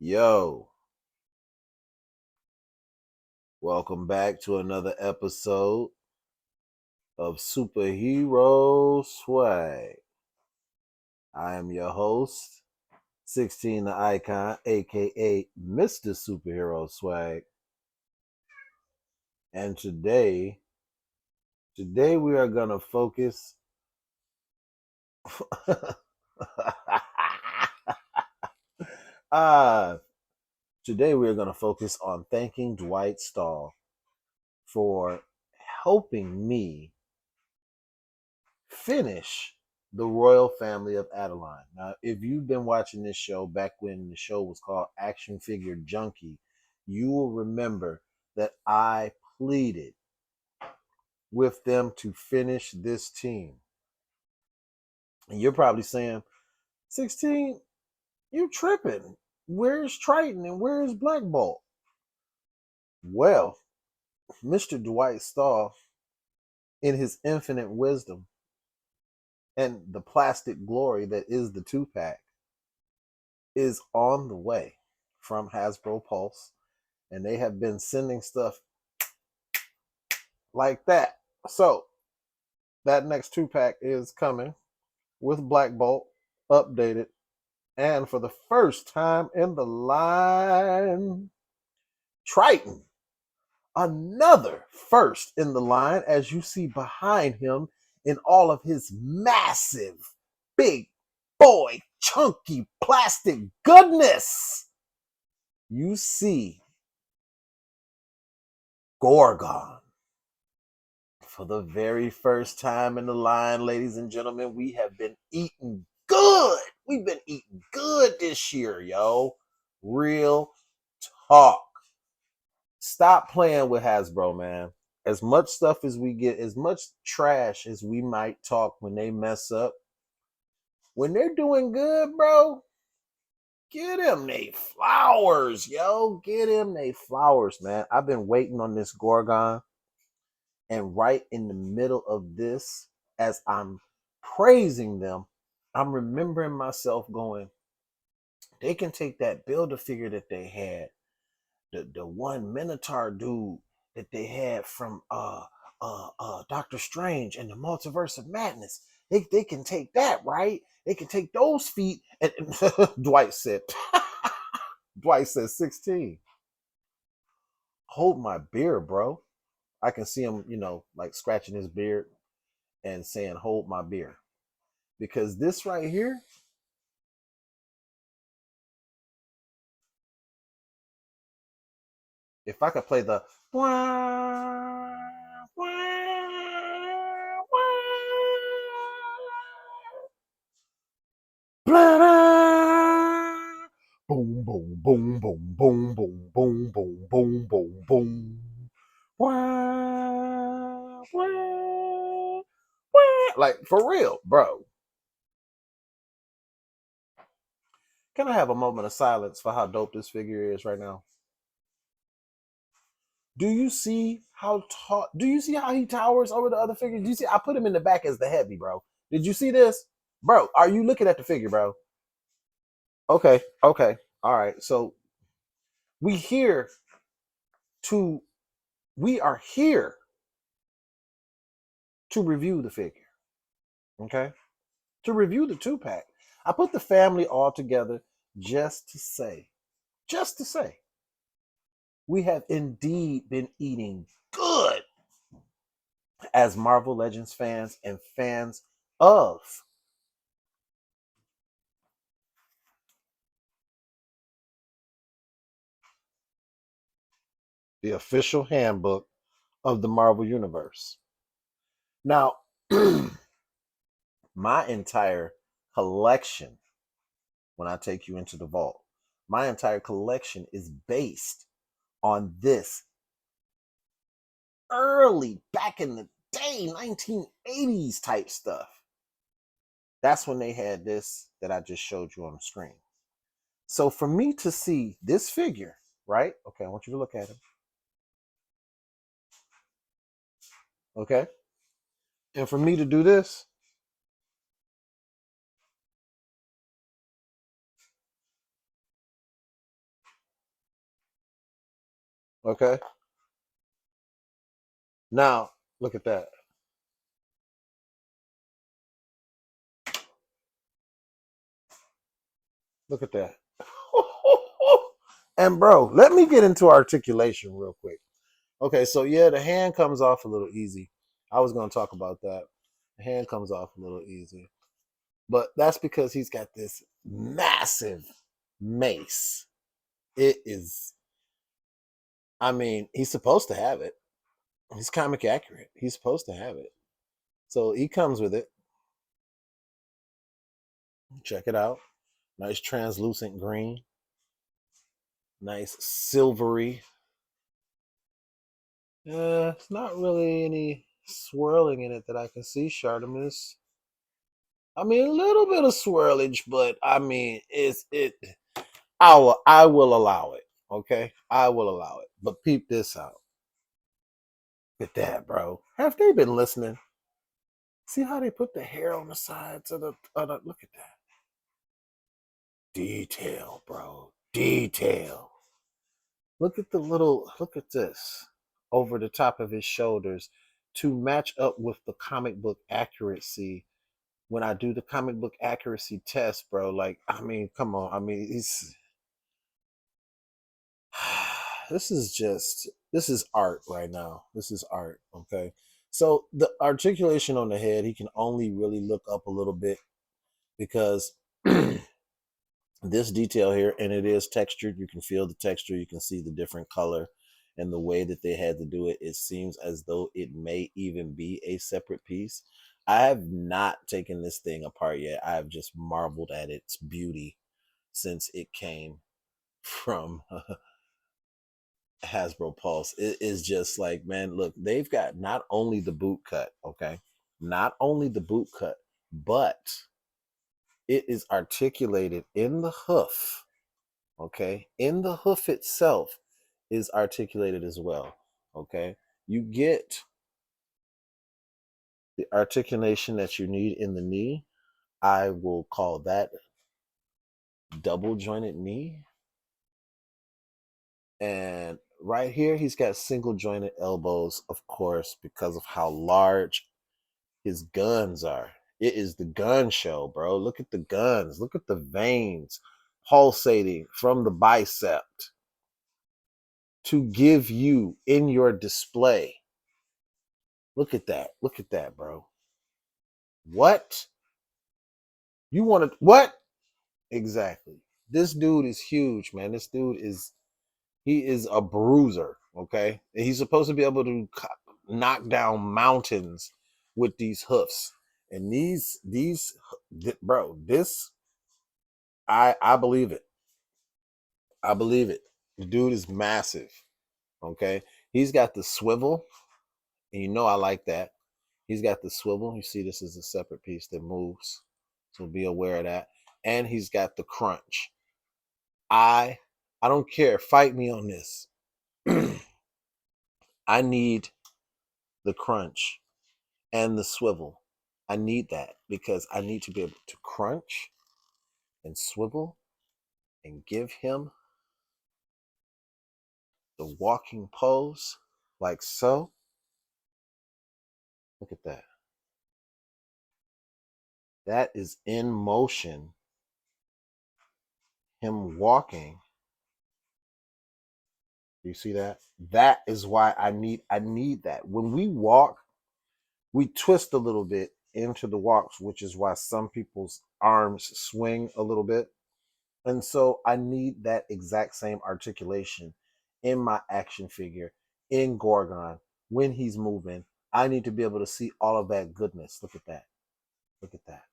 Yo, welcome back to another episode of Superhero Swag. I am your host, 16 the Icon, aka Mr. Superhero Swag. And today we are gonna focus uh today we are gonna focus on thanking Dwight Stahl for helping me finish the royal family of Adeline. Now, if you've been watching this show back when the show was called Action Figure Junkie, you will remember that I pleaded with them to finish this team. And you're probably saying, 16, you tripping. Where's Triton and where's Black Bolt? Well, Mr. Dwight Stahl, in his infinite wisdom and the plastic glory that is the two-pack, is on the way from Hasbro Pulse, and they have been sending stuff like that. So that next two-pack is coming with Black Bolt updated, and for the first time in the line, Triton. Another first in the line, as you see behind him in all of his massive, big boy, chunky plastic goodness. You see Gorgon. For the very first time in the line, ladies and gentlemen, we have been eating good. We've been eating good this year, yo. Real talk. Stop playing with Hasbro, man. As much stuff as we get, as much trash as we might talk when they mess up, when they're doing good, bro, get them they flowers, yo. Get them they flowers, man. I've been waiting on this Gorgon. And right in the middle of this, as I'm praising them, I'm remembering myself going, they can take that builder figure that they had, the one Minotaur dude that they had from Doctor Strange and the Multiverse of Madness. They can take that, right? They can take those feet. And Dwight said, Dwight said 16. Hold my beer, bro. I can see him, like scratching his beard and saying, hold my beer. Because this right here, if I could play the boom, boom, boom, boom, boom, boom, boom, boom, boom, boom, boom. Like, for real, bro. Can I have a moment of silence for how dope this figure is right now? Do you see how tall? Do you see how he towers over the other figures? Do you see? I put him in the back as the heavy, bro. Did you see this, bro? Are you looking at the figure, bro? Okay, okay, all right. So we here to we are here to review the figure. Okay, to review the two pack. I put the family all together just to say, we have indeed been eating good as Marvel Legends fans and fans of the official handbook of the Marvel Universe. Now, my entire collection, when I take you into the vault, my entire collection is based on this early, back in the day, 1980s type stuff. That's when they had this that I just showed you on the screen. So for me to see this figure, right? Okay, I want you to look at him. Okay. And for me to do this, Okay. Now look at that. Look at that. And bro, let me get into articulation real quick. Okay, so yeah, the hand comes off a little easy. I was going to talk about that. The hand comes off a little easy. But that's because he's got this massive mace. It is, I mean, he's supposed to have it. He's comic accurate. He's supposed to have it. So he comes with it. Check it out. Nice translucent green. Nice silvery. It's not really any swirling in it that I can see, Shartimus. I mean, a little bit of swirlage, but I mean, it's it. I will allow it. Okay, I will allow it. But peep this out. Look at that, bro. Have they been listening? See how they put the hair on the sides of the look at that. Detail, bro. Detail. Look at the little look at this over the top of his shoulders to match up with the comic book accuracy. When I do the comic book accuracy test, bro, like I mean, come on. I mean, it's this is art right now. This is art, okay? So the articulation on the head, he can only really look up a little bit because this detail here, and it is textured. You can feel the texture. You can see the different color and the way that they had to do it. It seems as though it may even be a separate piece. I have not taken this thing apart yet. I have just marveled at its beauty since it came from Hasbro Pulse. It is just like, man, look, they've got not only the boot cut, okay, not only the boot cut, but it is articulated in the hoof, okay, in the hoof itself is articulated as well, okay. You get the articulation that you need in the knee. I will call that double jointed knee. And right here, he's got single jointed elbows, of course, because of how large his guns are. It is the gun show, bro. Look at the guns. Look at the veins pulsating from the bicep to give you in your display. Look at that. Look at that, bro. What? You want to what? Exactly. This dude is huge, man. This dude is he is a bruiser, okay? And he's supposed to be able to knock down mountains with these hoofs. And bro, this I believe it. I believe it. The dude is massive. Okay. He's got the swivel, and you know I like that. He's got the swivel. You see, this is a separate piece that moves. So be aware of that. And he's got the crunch. I I don't care. Fight me on this. I need the crunch and the swivel. I need that because I need to be able to crunch and swivel and give him the walking pose like so. Look at that. That is in motion. Him walking. Do you see that? That is why I need that. When we walk, we twist a little bit into the walks, which is why some people's arms swing a little bit. And so I need that exact same articulation in my action figure in Gorgon when he's moving. I need to be able to see all of that goodness. Look at that. Look at that.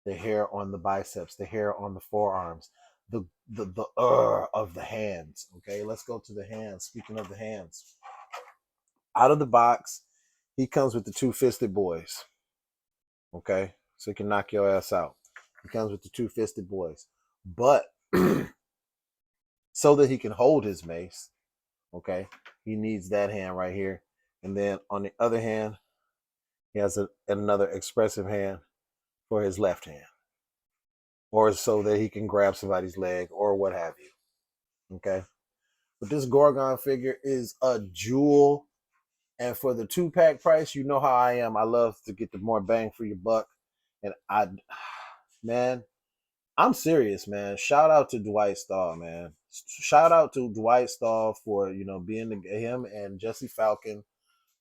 The hair on the biceps, the hair on the forearms, the of the hands. Okay, let's go to the hands. Speaking of the hands, out of the box, he comes with the two fisted boys. Okay, so he can knock your ass out. He comes with the two fisted boys, but so that he can hold his mace, okay, he needs that hand right here, and then on the other hand, he has another expressive hand for his left hand, or so that he can grab somebody's leg or what have you. Okay. But this Gorgon figure is a jewel. And for the 2-pack price, you know how I am. I love to get the more bang for your buck. And man, I'm serious, man. Shout out to Dwight Stahl, man. Shout out to Dwight Stahl for being him and Jesse Falcon,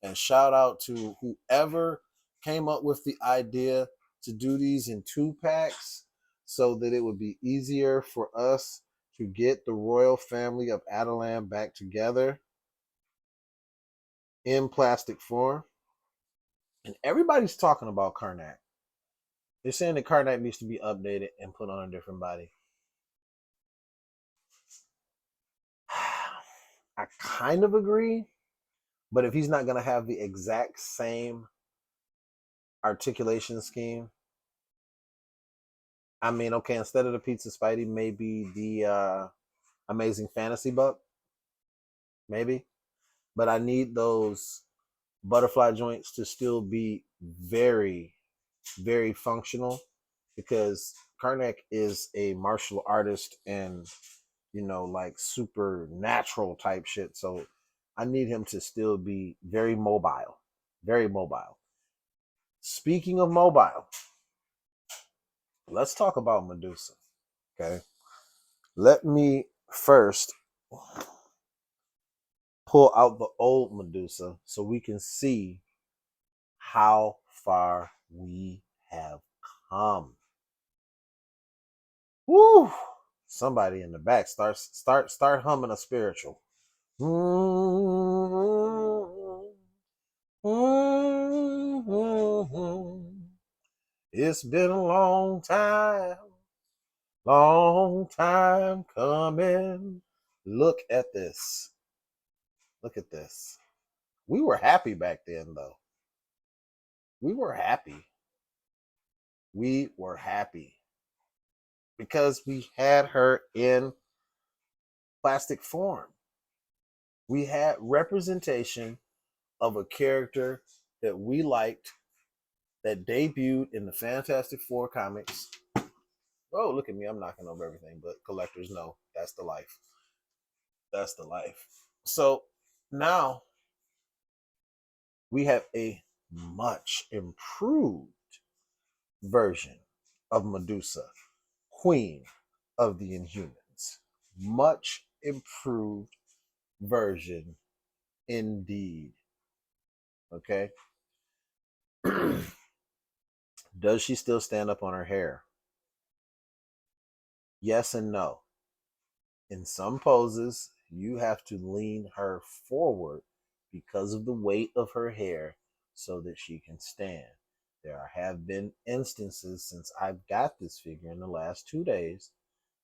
and shout out to whoever came up with the idea to do these in 2-packs so that it would be easier for us to get the royal family of Adelan back together in plastic form. And everybody's talking about Karnak. They're saying that Karnak needs to be updated and put on a different body. I kind of agree, but if he's not going to have the exact same articulation scheme, I mean, okay, instead of the Pizza Spidey, maybe the Amazing Fantasy Buck, maybe. But I need those butterfly joints to still be very, very functional, because Karnak is a martial artist and like supernatural type shit. So I need him to still be very mobile, very mobile. Speaking of mobile, let's talk about Medusa. Okay, let me first pull out the old Medusa so we can see how far we have come. Woo! Somebody in the back start humming a spiritual. It's been a long time coming. Look at this. Look at this. We were happy back then, though. We were happy. We were happy because we had her in plastic form. We had representation of a character that we liked, that debuted in the Fantastic Four comics. Oh, look at me. I'm knocking over everything, but collectors know that's the life. That's the life. So now we have a much improved version of Medusa, Queen of the Inhumans. Much improved version indeed. Okay. Does she still stand up on her hair? Yes and no. In some poses, you have to lean her forward because of the weight of her hair so that she can stand. There have been instances since I've got this figure in the last 2 days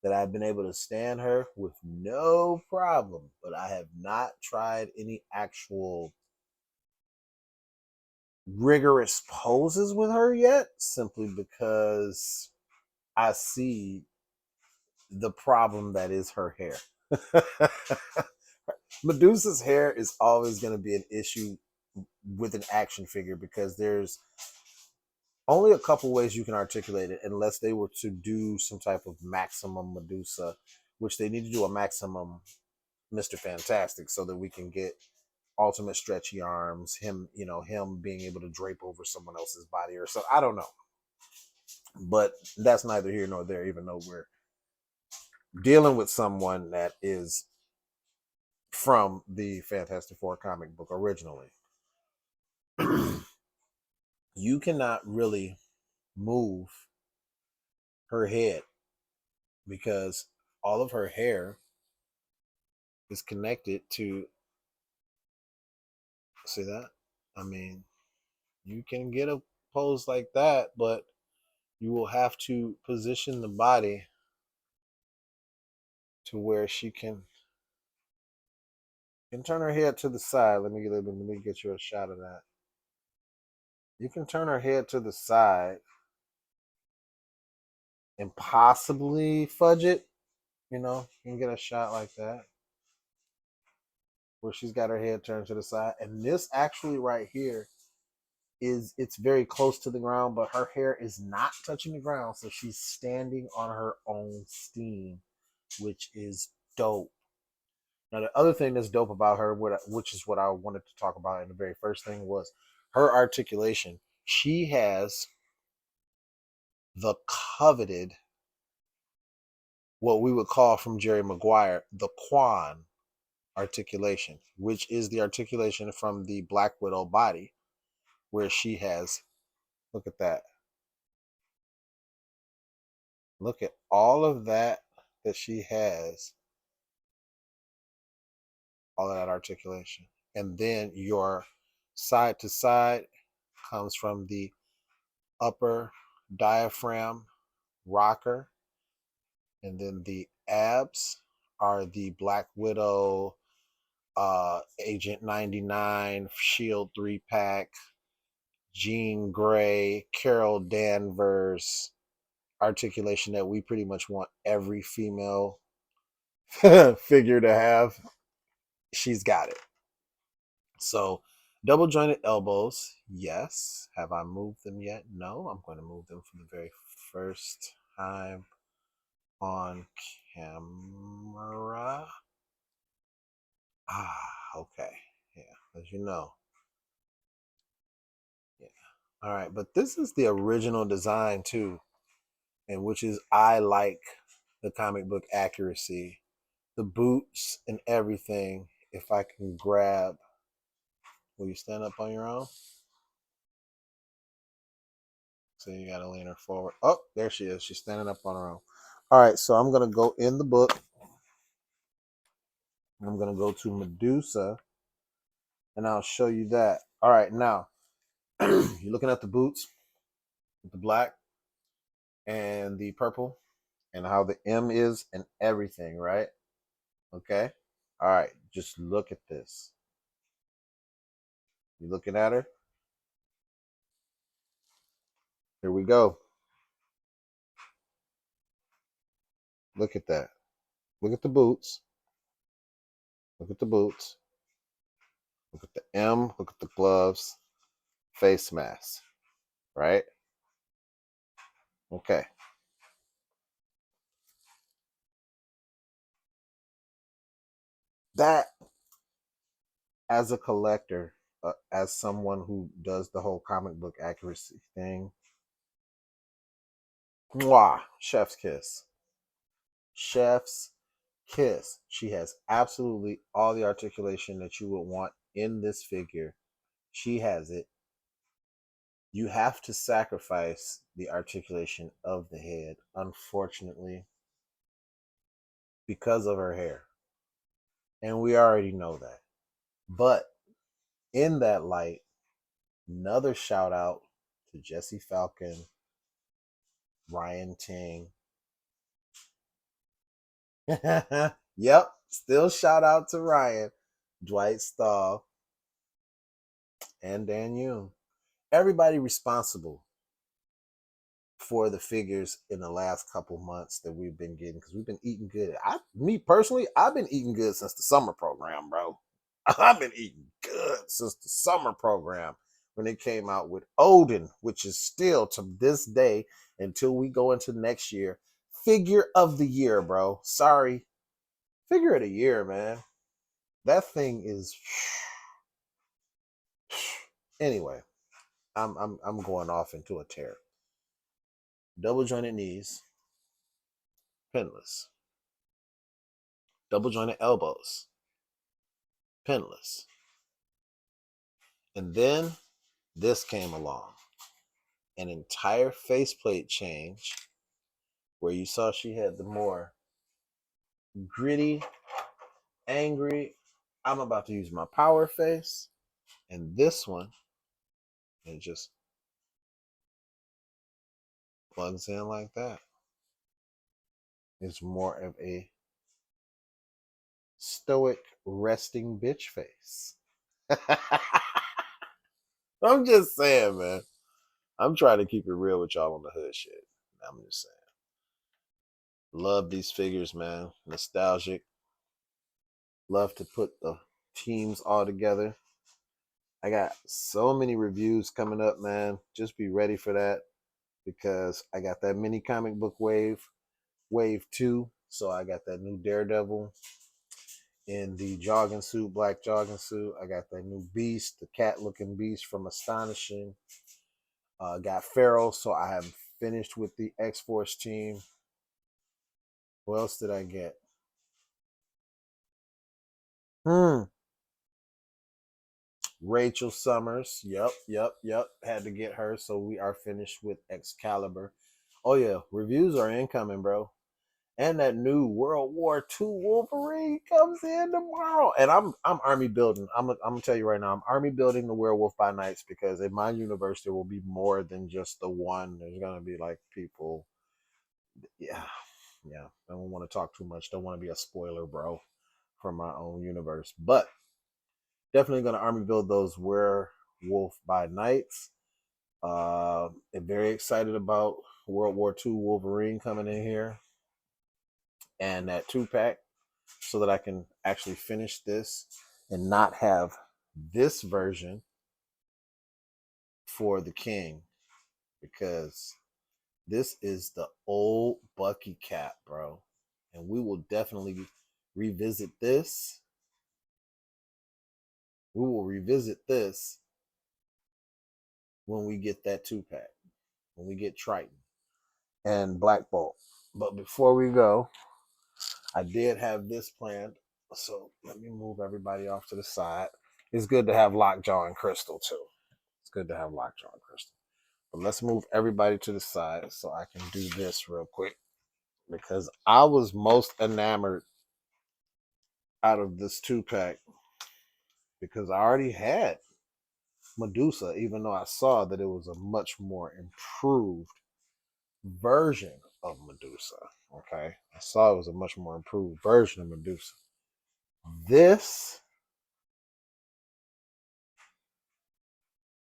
that I've been able to stand her with no problem, but I have not tried any actual rigorous poses with her yet, simply because I see the problem that is her hair. Medusa's hair is always going to be an issue with an action figure because there's only a couple ways you can articulate it unless they were to do some type of maximum Medusa, which they need to do a maximum Mr. Fantastic so that we can get ultimate stretchy arms, him being able to drape over someone else's body or so. I don't know. But that's neither here nor there, even though we're dealing with someone that is from the Fantastic Four comic book originally. You cannot really move her head because all of her hair is connected to, see that? I mean, you can get a pose like that, but you will have to position the body to where she can turn her head to the side. Let me get you a shot of that. You can turn her head to the side and possibly fudge it. You can get a shot like that where she's got her head turned to the side. And this actually right here it's very close to the ground, but her hair is not touching the ground, so she's standing on her own steam, which is dope. Now, the other thing that's dope about her, which is what I wanted to talk about in the very first thing, was her articulation. She has the coveted, what we would call from Jerry Maguire, the Quan articulation, which is the articulation from the Black Widow body, where she has, look at that. Look at all of that she has, all of that articulation. And then your side to side comes from the upper diaphragm rocker, and then the abs are the Black Widow, Agent 99, Shield 3-pack, Jean Grey, Carol Danvers articulation that we pretty much want every female figure to have. She's got it. So, double jointed elbows, yes. Have I moved them yet? No. I'm going to move them for the very first time on camera. Okay. Yeah, as you know. Yeah. All right, but this is the original design too, and which is I like the comic book accuracy, the boots and everything. If I can grab, will you stand up on your own? So you gotta lean her forward. Oh, there she is. She's standing up on her own. All right, so I'm gonna go in the book. I'm gonna go to Medusa, and I'll show you that. All right, now you're looking at the boots with the black and the purple, and how the M is and everything, right? Okay. All right, just look at this. You looking at her? Here we go. Look at that. Look at the boots. Look at the boots. Look at the M. Look at the gloves. Face mask. Right? Okay. That, as a collector, as someone who does the whole comic book accuracy thing, mwah, chef's kiss. Chef's kiss. She has absolutely all the articulation that you would want in this figure. She has it. You have to sacrifice the articulation of the head, unfortunately, because of her hair. And we already know that. But in that light, another shout out to Jesse Falcon, Ryan Ting. Yep, still shout out to Ryan, Dwight Stahl, and Dan Yoon. Everybody responsible for the figures in the last couple months that we've been getting, because we've been eating good. Me personally, I've been eating good since the summer program, bro. I've been eating good since the summer program when it came out with Odin, which is still to this day, until we go into next year, figure of the year, bro. Sorry, figure of the year, man. That thing is. Anyway, I'm going off into a tear. Double jointed knees, pinless. Double jointed elbows, pinless. And then this came along, an entire faceplate change, where you saw she had the more gritty, angry, I'm about to use my power face. And this one, it just plugs in like that. It's more of a stoic, resting bitch face. I'm just saying, man. I'm trying to keep it real with y'all on the hood shit. I'm just saying. Love these figures, man. Nostalgic. Love to put the teams all together. I got so many reviews coming up, man. Just be ready for that, because I got that mini comic book wave 2. So I got that new Daredevil. in the jogging suit, black jogging suit. I got that new beast, the cat looking beast from Astonishing. Got Pharaoh, so I have finished with the X Force team. What else did I get? Hmm. Rachel Summers. Yep. Had to get her, so we are finished with Excalibur. Oh yeah, reviews are incoming, bro. And that new World War II Wolverine comes in tomorrow. And I'm army building. I'm gonna tell you right now, I'm army building the Werewolf by Nights because in my universe there will be more than just the one. There's gonna be like people. Yeah, yeah. I don't want to talk too much. Don't want to be a spoiler, bro, from my own universe. But definitely gonna army build those Werewolf by Nights. I'm very excited about World War II Wolverine coming in here and that 2-pack so that I can actually finish this and not have this version for the king because this is the old Bucky cap, bro. And we will definitely revisit this. We will revisit this when we get that 2-pack, when we get Triton and Black Bolt. But before we go, I did have this planned. So let me move everybody off to the side. It's good to have Lockjaw and Crystal too. It's good to have Lockjaw and Crystal. But let's move everybody to the side so I can do this real quick because I was most enamored out of this 2-pack because I already had Medusa, even though I saw that it was a much more improved version of Medusa. Okay. I saw it was a much more improved version of Medusa. This,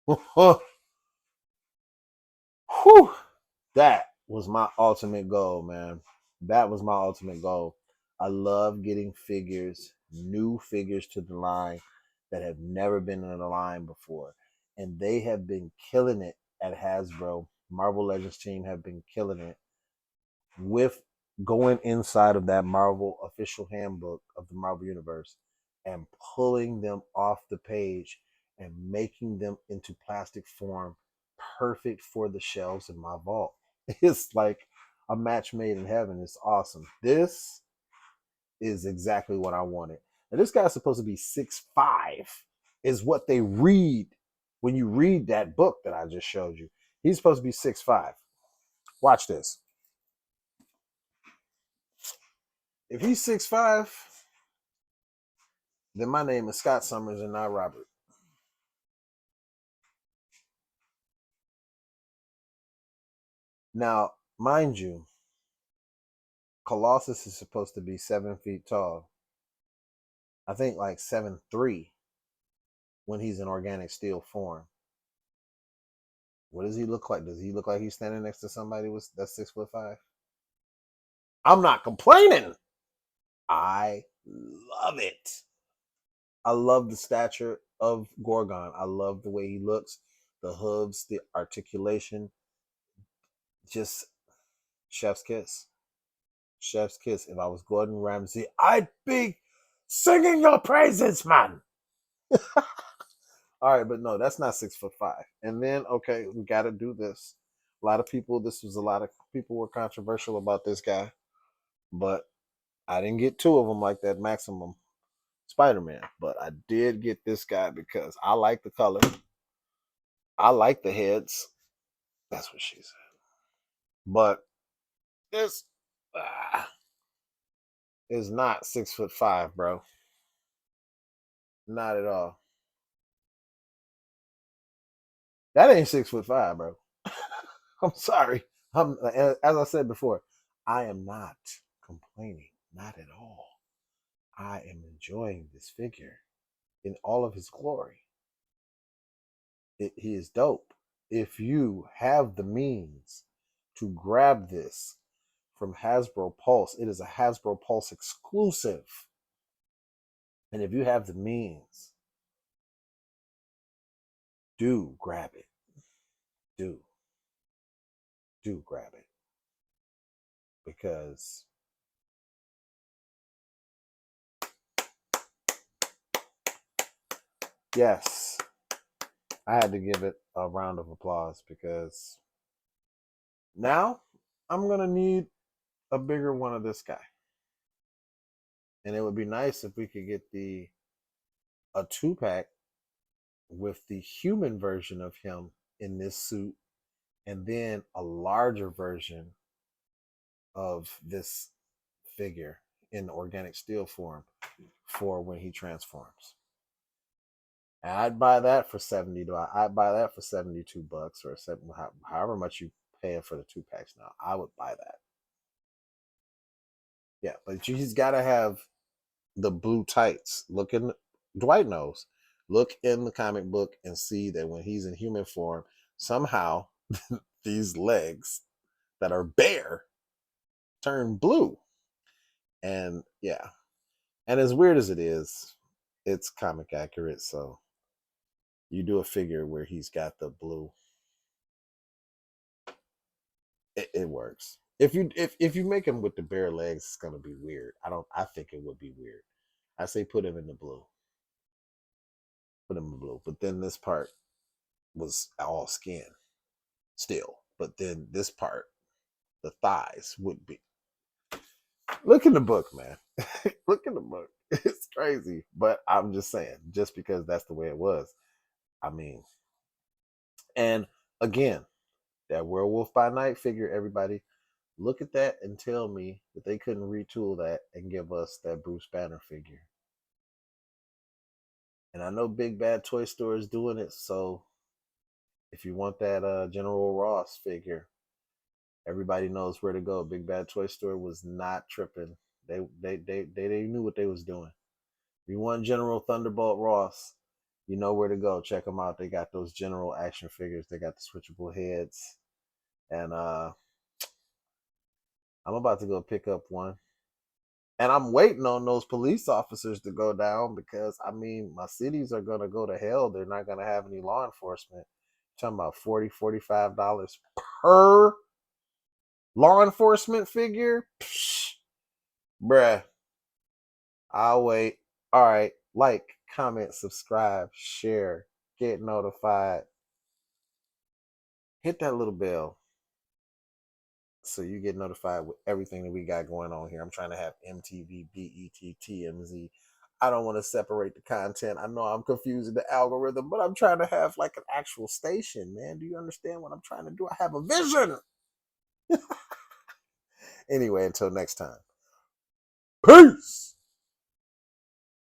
whew, that was my ultimate goal, man. That was my ultimate goal. I love getting figures, new figures to the line that have never been in the line before. And they have been killing it at Hasbro. Marvel Legends team have been killing it with going inside of that Marvel official handbook of the Marvel Universe and pulling them off the page and making them into plastic form perfect for the shelves in my vault. It's like a match made in heaven. It's awesome. This is exactly what I wanted. Now, this guy's supposed to be 6'5", is what they read when you read that book that I just showed you. He's supposed to be 6'5". Watch this. If he's 6'5", then my name is Scott Summers and not Robert. Now, mind you, Colossus is supposed to be 7 feet tall. I think like 7'3" when he's in organic steel form. What does he look like? Does he look like he's standing next to somebody that's 6'5"? I'm not complaining. I love it. I love the stature of Gorgon. I love the way he looks, the hooves, the articulation. Just chef's kiss. Chef's kiss. If I was Gordon Ramsay, I'd be singing your praises, man. All right, but no, that's not 6'5". And then, okay, we got to do this. A lot of people were controversial about this guy, but I didn't get two of them like that maximum Spider-Man. But I did get this guy because I like the color. I like the heads. That's what she said. But this is not 6'5", bro. Not at all. That ain't 6'5", bro. I'm sorry. As I said before, I am not complaining. Not at all. I am enjoying this figure in all of his glory. He is dope. If you have the means to grab this from Hasbro Pulse, it is a Hasbro Pulse exclusive. And if you have the means, do grab it. Do. Do grab it. Because Yes, I had to give it a round of applause because now I'm gonna need a bigger one of this guy, and it would be nice if we could get the a 2-pack with the human version of him in this suit, and then a larger version of this figure in organic steel form for when he transforms. And I'd buy that for I'd buy that for $72 or however much you pay for the 2-packs now. I would buy that. Yeah, but he's got to have the blue tights. Dwight knows. Look in the comic book and see that when he's in human form, somehow these legs that are bare turn blue. And yeah, and as weird as it is, it's comic accurate. So you do a figure where he's got the blue, it works. If you make him with the bare legs, it's gonna be weird. I think it would be weird. I say put him in the blue. Put him in the blue. But then this part was all skin still. But then this part, the thighs would be. Look in the book, man. Look in the book. It's crazy. But I'm just saying, just because that's the way it was. I mean, and again, that Werewolf by Night figure, everybody, look at that and tell me that they couldn't retool that and give us that Bruce Banner figure. And I know Big Bad Toy Store is doing it, so if you want that General Ross figure, everybody knows where to go. Big Bad Toy Store was not tripping. They knew what they was doing. If you want General Thunderbolt Ross, you know where to go. Check them out. They got those General action figures. They got the switchable heads, and I'm about to go pick up one. And I'm waiting on those police officers to go down because I mean my cities are gonna go to hell. They're not gonna have any law enforcement. I'm talking about $40, $45 per law enforcement figure. Psh, bruh. I'll wait. All right. Like, comment, subscribe, share, get notified. Hit that little bell so you get notified with everything that we got going on here. I'm trying to have MTV, BET, TMZ. I don't want to separate the content. I know I'm confusing the algorithm, but I'm trying to have like an actual station, man. Do you understand what I'm trying to do? I have a vision. Anyway, until next time. Peace.